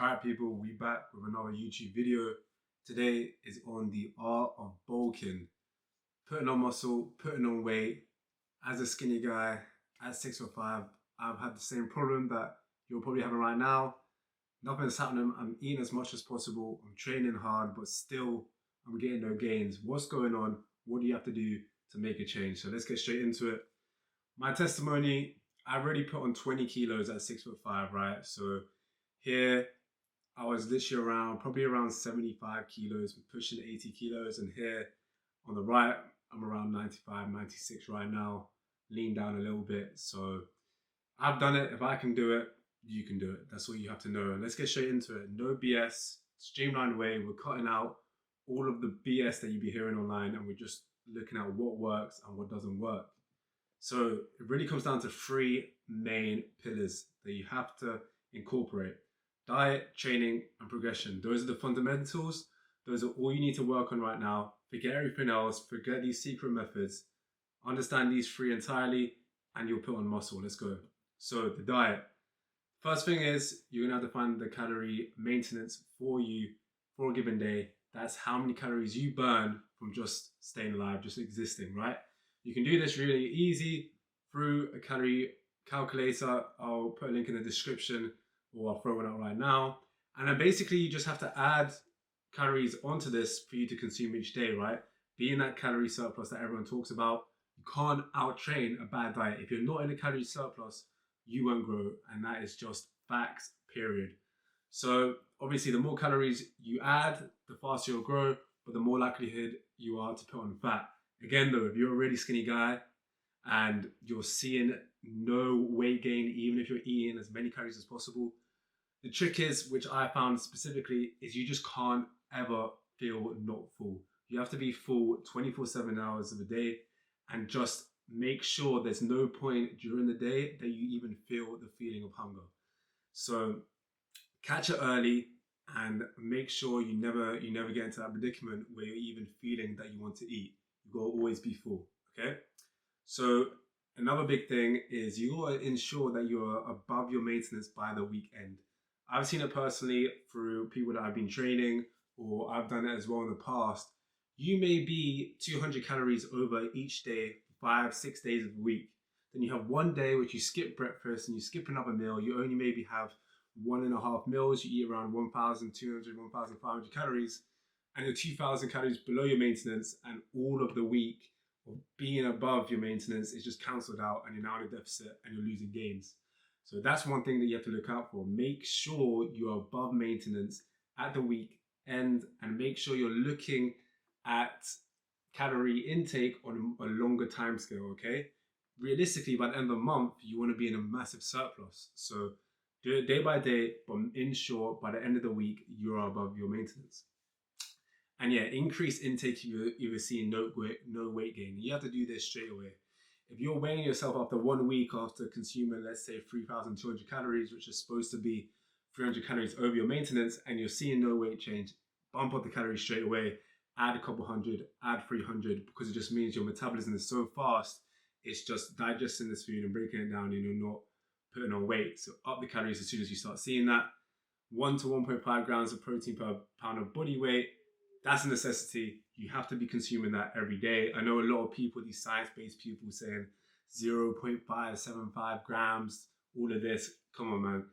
Alright people, we back with another YouTube video. Today is on the art of bulking. Putting on muscle, putting on weight. As a skinny guy at 6'5", I've had the same problem that you're probably having right now. Nothing's happening. I'm eating as much as possible. I'm training hard, but still I'm getting no gains. What's going on? What do you have to do to make a change? So let's get straight into it. My testimony, I already put on 20 kilos at 6'5", right? So here I was literally probably around 75 kilos, pushing 80 kilos. And here on the right, I'm around 95, 96 right now, lean down a little bit. So I've done it. If I can do it, you can do it. That's all you have to know. And let's get straight into it. No BS, streamlined way. We're cutting out all of the BS that you'll be hearing online, and we're just looking at what works and what doesn't work. So it really comes down to three main pillars that you have to incorporate: diet, training, and progression. Those are the fundamentals. Those are all you need to work on right now. Forget everything else. Forget these secret methods. Understand these three entirely, and you'll put on muscle. Let's go. So the diet. First thing is you're gonna have to find the calorie maintenance for you for a given day. That's how many calories you burn from just staying alive, just existing, right? You can do this really easy through a calorie calculator. I'll put a link in the description, or I'll throw one out right now. And then basically you just have to add calories onto this for you to consume each day, right? Being that calorie surplus that everyone talks about, you can't out-train a bad diet. If you're not in a calorie surplus, you won't grow, and that is just facts, period. So obviously the more calories you add, the faster you'll grow, but the more likelihood you are to put on fat. Again though, if you're a really skinny guy and you're seeing no weight gain, even if you're eating as many calories as possible, the trick is, which I found specifically, is you just can't ever feel not full. You have to be full 24/7 hours of the day, and just make sure there's no point during the day that you even feel the feeling of hunger. So catch it early and make sure you never get into that predicament where you're even feeling that you want to eat. You gotta always be full, okay? So another big thing is you gotta ensure that you're above your maintenance by the weekend. I've seen it personally through people that I've been training, or I've done it as well in the past. You may be 200 calories over each day, 5, 6 days of the week. Then you have one day which you skip breakfast and you skip another meal. You only maybe have 1.5 meals. You eat around 1,200, 1,500 calories, and you're 2,000 calories below your maintenance, and all of the week of being above your maintenance is just cancelled out, and you're now in a deficit and you're losing gains. So that's one thing that you have to look out for. Make sure you're above maintenance at the week end, and make sure you're looking at calorie intake on a longer time scale, okay? Realistically, by the end of the month, you want to be in a massive surplus. So do it day by day, but ensure by the end of the week, you're above your maintenance. And yeah, increase intake if you're seeing no weight gain. You have to do this straight away. If you're weighing yourself after 1 week after consuming, let's say 3,200 calories, which is supposed to be 300 calories over your maintenance, and you're seeing no weight change, bump up the calories straight away, add a couple hundred, add 300, because it just means your metabolism is so fast, it's just digesting this food and breaking it down, and you're not putting on weight. So up the calories as soon as you start seeing that. 1 to 1.5 grams of protein per pound of body weight, that's a necessity. You have to be consuming that every day. I know a lot of people, these science-based people, saying 0.575 grams, all of this. Come on, man.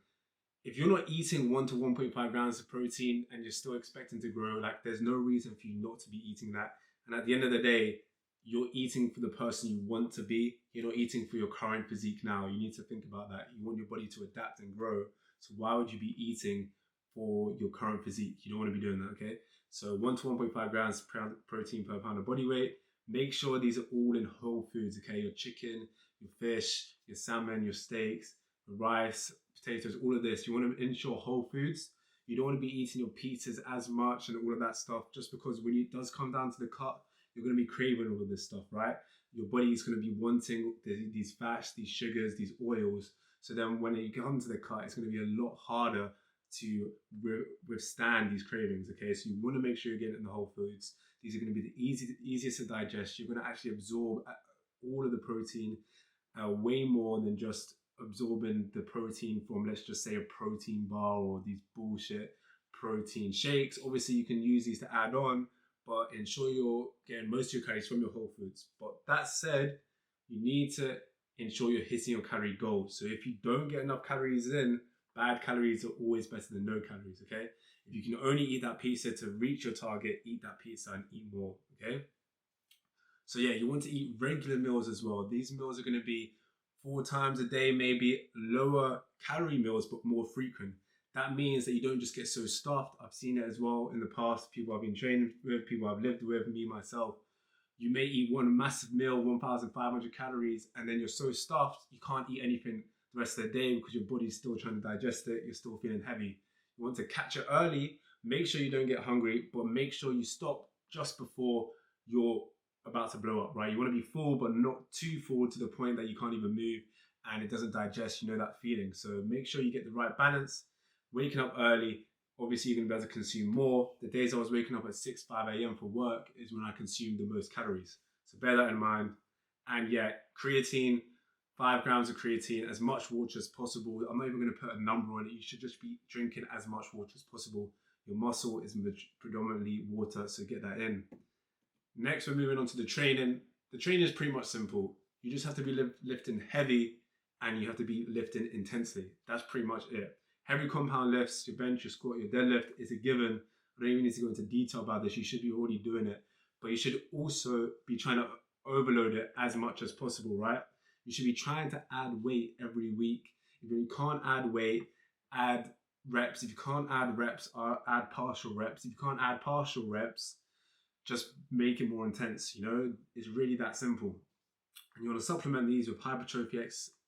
If you're not eating 1 to 1.5 grams of protein and you're still expecting to grow, like, there's no reason for you not to be eating that. And at the end of the day, you're eating for the person you want to be. You're not eating for your current physique now. You need to think about that. You want your body to adapt and grow. So why would you be eating for your current physique? You don't want to be doing that, okay? So 1 to 1.5 grams protein per pound of body weight. Make sure these are all in whole foods, okay? Your chicken, your fish, your salmon, your steaks, your rice, potatoes, all of this. You want to ensure whole foods. You don't want to be eating your pizzas as much and all of that stuff, just because when it does come down to the cut, you're going to be craving all of this stuff, right? Your body is going to be wanting these fats, these sugars, these oils. So then when you come to the cut, it's going to be a lot harder to withstand these cravings, okay? So you want to make sure you're getting it in the whole foods. These are going to be the easiest to digest. You're going to actually absorb all of the protein way more than just absorbing the protein from, let's just say, a protein bar or these bullshit protein shakes. Obviously, you can use these to add on, but ensure you're getting most of your calories from your whole foods. But that said, you need to ensure you're hitting your calorie goal. So if you don't get enough calories in, bad calories are always better than no calories, okay? If you can only eat that pizza to reach your target, eat that pizza and eat more, okay? So yeah, you want to eat regular meals as well. These meals are going to be 4 times a day, maybe lower calorie meals, but more frequent. That means that you don't just get so stuffed. I've seen it as well in the past. People I've been training with, people I've lived with, me, myself. You may eat one massive meal, 1,500 calories, and then you're so stuffed, you can't eat anything the rest of the day because your body's still trying to digest it. You're still feeling heavy. You want to catch it early. Make sure you don't get hungry, but make sure you stop just before you're about to blow up, right? You want to be full, but not too full to the point that you can't even move and it doesn't digest. You know that feeling. So make sure you get the right balance. Waking up early, obviously you're going to be able to consume more. The days I was waking up at 6, 5 a.m. for work is when I consumed the most calories. So bear that in mind. And yeah, creatine, 5 grams of creatine, as much water as possible. I'm not even going to put a number on it. You should just be drinking as much water as possible. Your muscle is predominantly water, so get that in. Next, we're moving on to the training. The training is pretty much simple. You just have to be lifting heavy and you have to be lifting intensely. That's pretty much it. Heavy compound lifts, your bench, your squat, your deadlift is a given. I don't even need to go into detail about this. You should be already doing it. But you should also be trying to overload it as much as possible, right? You should be trying to add weight every week. If you can't add weight, add reps. If you can't add reps, add partial reps. If you can't add partial reps, just make it more intense. You know, it's really that simple. And you want to supplement these with hypertrophy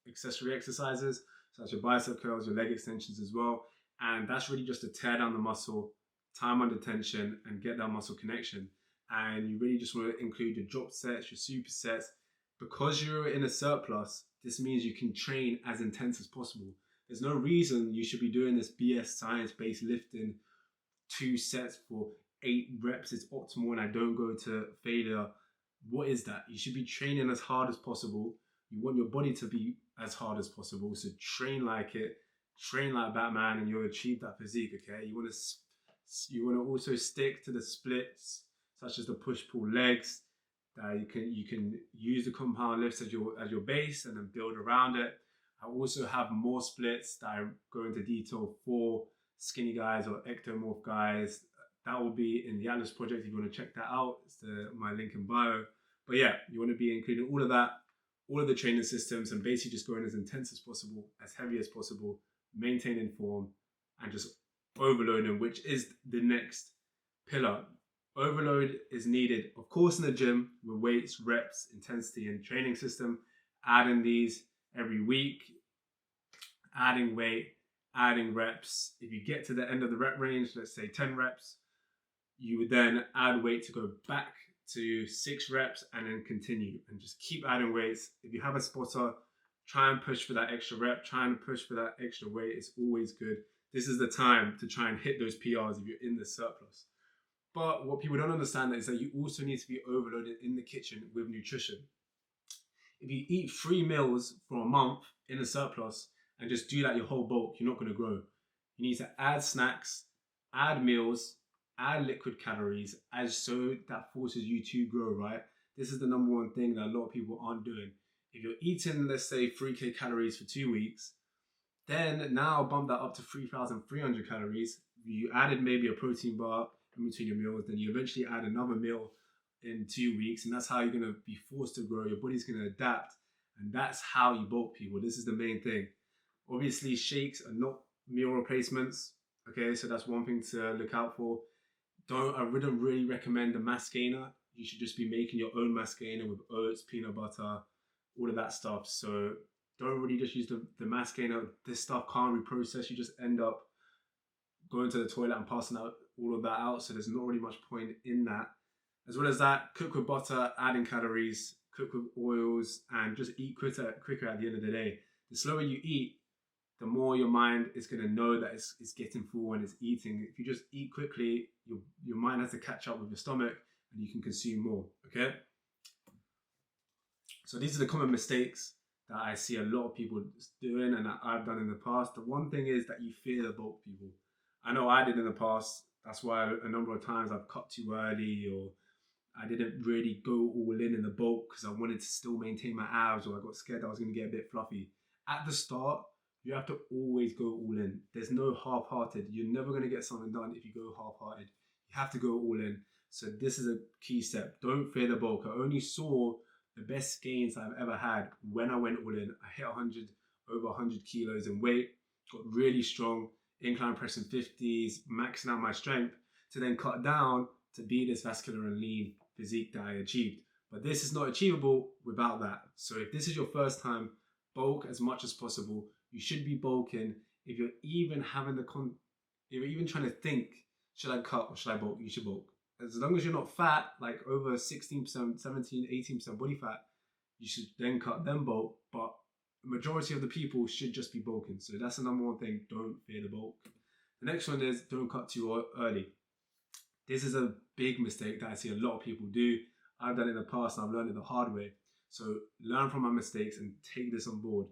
accessory exercises, such as your bicep curls, your leg extensions as well. And that's really just to tear down the muscle, time under tension, and get that muscle connection. And you really just want to include your drop sets, your supersets. Because you're in a surplus, this means you can train as intense as possible. There's no reason you should be doing this BS science-based lifting 2 sets for 8 reps is optimal and I don't go to failure. What is that? You should be training as hard as possible. You want your body to be as hard as possible. So train like it, train like Batman, and you'll achieve that physique. Okay. You want to also stick to the splits, such as the push-pull legs. You can use the compound lifts as your base and then build around it. I also have more splits that I go into detail for skinny guys or ectomorph guys. That will be in the Atlas project if you want to check that out. It's my link in bio. But yeah, you want to be including all of that, all of the training systems, and basically just going as intense as possible, as heavy as possible, maintaining form, and just overloading, which is the next pillar. Overload is needed, of course, in the gym with weights, reps, intensity, and training system. Adding these every week, adding weight, adding reps. If you get to the end of the rep range, let's say 10 reps, you would then add weight to go back to 6 reps and then continue and just keep adding weights. If you have a spotter, try and push for that extra rep, try and push for that extra weight. It's always good. This is the time to try and hit those PRs if you're in the surplus. But what people don't understand is that you also need to be overloaded in the kitchen with nutrition. If you eat 3 meals for a month in a surplus and just do that your whole bulk, you're not going to grow. You need to add snacks, add meals, add liquid calories, as so that forces you to grow, right? This is the number one thing that a lot of people aren't doing. If you're eating, let's say, 3K calories for 2 weeks, then now bump that up to 3,300 calories. You added maybe a protein bar in between your meals, then you eventually add another meal in 2 weeks, and that's how you're going to be forced to grow. Your body's going to adapt, and that's how you bulk, people. This is the main thing. Obviously, shakes are not meal replacements. Okay, so that's one thing to look out for. I wouldn't really recommend the mass gainer. You should just be making your own mass gainer with oats, peanut butter, all of that stuff. So don't really just use the mass gainer. This stuff can't reprocess. You just end up going to the toilet and passing out all of that out. So there's not really much point in that. As well as that, cook with butter, adding calories, cook with oils, and just eat quicker at the end of the day. The slower you eat, the more your mind is going to know that it's getting full and it's eating. If you just eat quickly, your mind has to catch up with your stomach and you can consume more, okay? So these are the common mistakes that I see a lot of people doing and that I've done in the past. The one thing is that you fear the bulk, people. I know I did in the past. That's why a number of times I've cut too early, or I didn't really go all in the bulk because I wanted to still maintain my abs, or I got scared that I was going to get a bit fluffy. At the start, you have to always go all in. There's no half-hearted. You're never going to get something done if you go half-hearted. You have to go all in. So this is a key step. Don't fear the bulk. I only saw the best gains I've ever had when I went all in. I hit over 100 kilos in weight, got really strong, incline pressing 50s, maxing out my strength to then cut down to be this vascular and lean physique that I achieved. But this is not achievable without that. So if this is your first time, bulk as much as possible. You should be bulking. If you're even having if you're even trying to think, should I cut or should I bulk? You should bulk. As long as you're not fat, like over 16%, 17, 18% body fat, you should then cut, then bulk. But the majority of the people should just be bulking. So that's the number one thing. Don't fear the bulk. The next one is don't cut too early. This is a big mistake that I see a lot of people do. I've done it in the past and I've learned it the hard way. So learn from my mistakes and take this on board.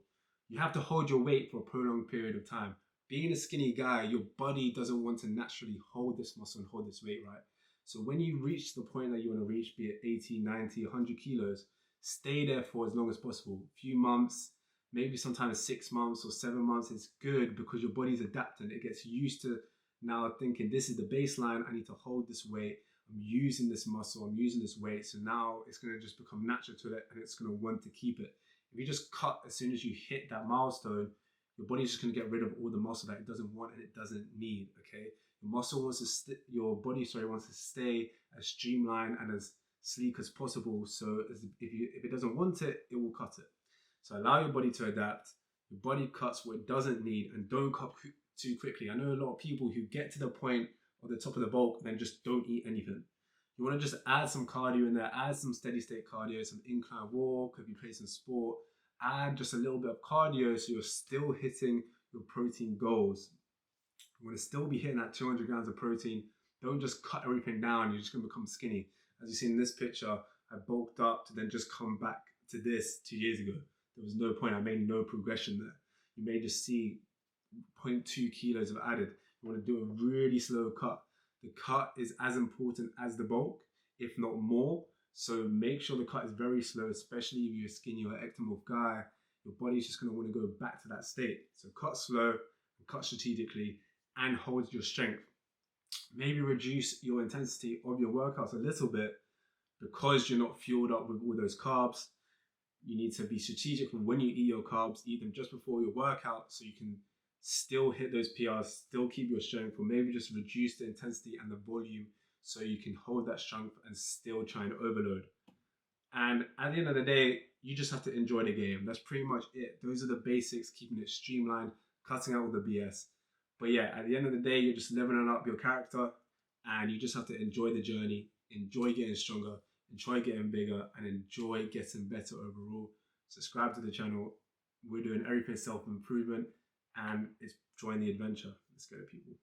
You have to hold your weight for a prolonged period of time. Being a skinny guy, your body doesn't want to naturally hold this muscle and hold this weight, right? So when you reach the point that you want to reach, be it 80, 90, 100 kilos, stay there for as long as possible. A few months, maybe sometimes 6 months or 7 months is good because your body's adapting. It gets used to now thinking this is the baseline, I need to hold this weight. I'm using this muscle, I'm using this weight. So now it's going to just become natural to it and it's going to want to keep it. If you just cut as soon as you hit that milestone, your body's just going to get rid of all the muscle that it doesn't want and it doesn't need, okay? Your muscle wants to, your body wants to stay as streamlined and as sleek as possible. So if it doesn't want it, it will cut it. So allow your body to adapt. Your body cuts what it doesn't need and don't cut too quickly. I know a lot of people who get to the point of the top of the bulk and then just don't eat anything. You want to just add some cardio in there, add some steady state cardio, some incline walk, if you play some sport, add just a little bit of cardio so you're still hitting your protein goals. You want to still be hitting that 200 grams of protein. Don't just cut everything down, you're just going to become skinny. As you see in this picture, I bulked up to then just come back to this 2 years ago. There was no point, I made no progression there. You may just see 0.2 kilos of added. You want to do a really slow cut. The cut is as important as the bulk, if not more. So make sure the cut is very slow, especially if you're a skinny or ectomorph guy. Your body's just going to want to go back to that state. So cut slow, cut strategically, and hold your strength. Maybe reduce your intensity of your workouts a little bit because you're not fueled up with all those carbs. You need to be strategic when you eat your carbs. Eat them just before your workout so you can still hit those PRs, still keep your strength, or maybe just reduce the intensity and the volume so you can hold that strength and still try and overload. And at the end of the day, you just have to enjoy the game. That's pretty much it. Those are the basics, keeping it streamlined, cutting out all the BS. But yeah, at the end of the day, you're just leveling up your character and you just have to enjoy the journey, enjoy getting stronger, enjoy getting bigger, and enjoy getting better overall. Subscribe to the channel. We're doing everything self-improvement and it's join the adventure. Let's go, people.